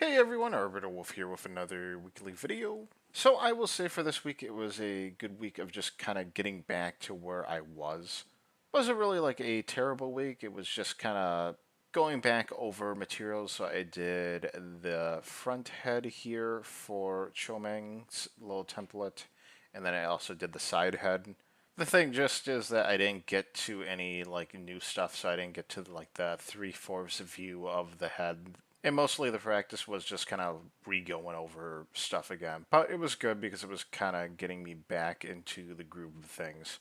Hey everyone, Arbiter Wolf here with another weekly video. So I will say for this week it was a good week of just kind of getting back to where I was. Wasn't really like a terrible week, it was just kind of going back over materials. So I did the front head here for Chomeng's little template, and then I also did the side head. The thing just is that I didn't get to any like new stuff, so I didn't get to like the 3/4 view of the head, and mostly the practice was just kind of re-going over stuff again. But it was good because it was kind of getting me back into the groove of things.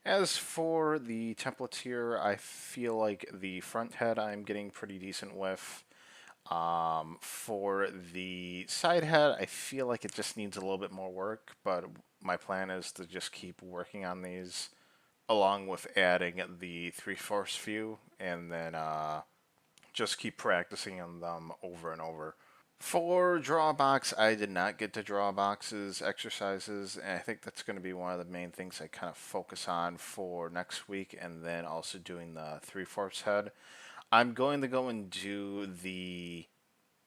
As for the templates here, I feel like the front head I'm getting pretty decent with. For the side head, I feel like it just needs a little bit more work, but my plan is to just keep working on these along with adding the 3/4 view, and then just keep practicing on them over and over. For drawbox, I did not get to draw boxes exercises, and I think that's going to be one of the main things I kind of focus on for next week, and then also doing the 3/4 head. I'm going to go and do the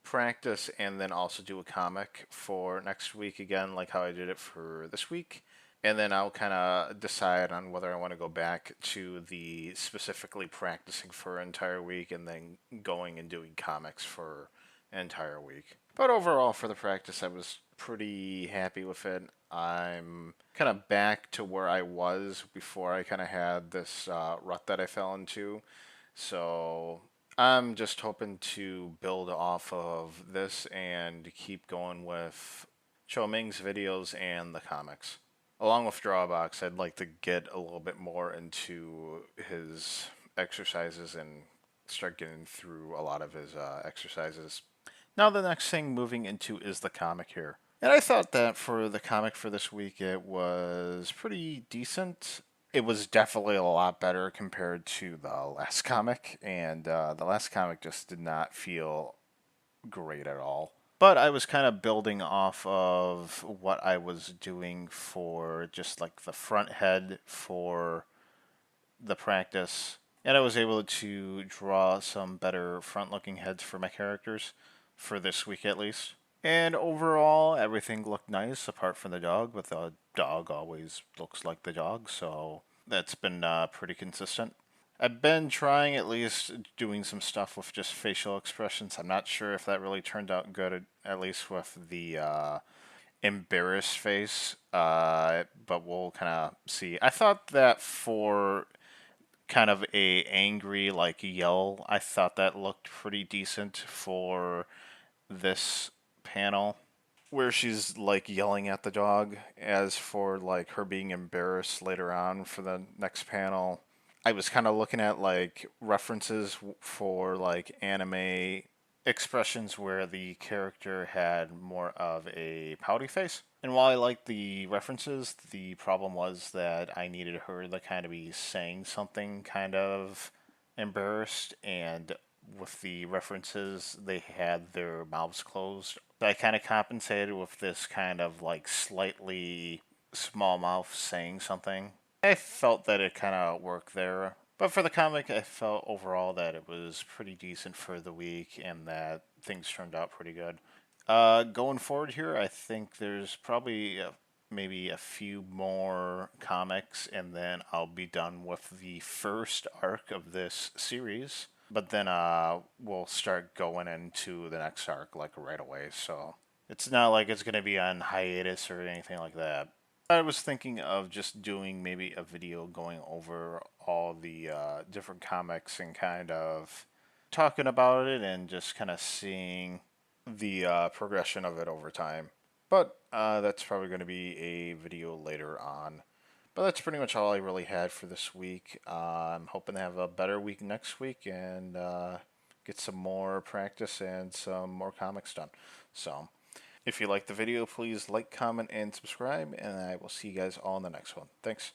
practice and then also do a comic for next week again, like how I did it for this week. And then I'll kind of decide on whether I want to go back to the specifically practicing for an entire week and then going and doing comics for an entire week. But overall, for the practice, I was pretty happy with it. I'm kind of back to where I was before I kind of had this rut that I fell into. So I'm just hoping to build off of this and keep going with Cho Ming's videos and the comics. Along with Drawbox, I'd like to get a little bit more into his exercises and start getting through a lot of his exercises. Now, the next thing moving into is the comic here. And I thought that for the comic for this week, it was pretty decent. It was definitely a lot better compared to the last comic, and the last comic just did not feel great at all. But I was kind of building off of what I was doing for just like the front head for the practice, and I was able to draw some better front looking heads for my characters for this week at least. And overall, everything looked nice apart from the dog, but the dog always looks like the dog, so that's been pretty consistent. I've been trying at least doing some stuff with just facial expressions. I'm not sure if that really turned out good, at least with the embarrassed face, but we'll kind of see. I thought that for kind of a angry like yell, I thought that looked pretty decent for this panel where she's like yelling at the dog. As for like her being embarrassed later on for the next panel, I was kind of looking at like references for like anime expressions where the character had more of a pouty face. And while I liked the references, the problem was that I needed her to kind of be saying something kind of embarrassed, and with the references, they had their mouths closed. I kind of compensated with this kind of like slightly small mouth saying something. I felt that it kind of worked there. But for the comic, I felt overall that it was pretty decent for the week and that things turned out pretty good. Going forward here, I think there's probably maybe a few more comics, and then I'll be done with the first arc of this series. But then we'll start going into the next arc like right away. So it's not like it's gonna be on hiatus or anything like that. I was thinking of just doing maybe a video going over all the different comics and kind of talking about it and just kind of seeing the progression of it over time. But that's probably going to be a video later on. But that's pretty much all I really had for this week. I'm hoping to have a better week next week and get some more practice and some more comics done. So, if you liked the video, please like, comment, and subscribe, and I will see you guys all in the next one. Thanks.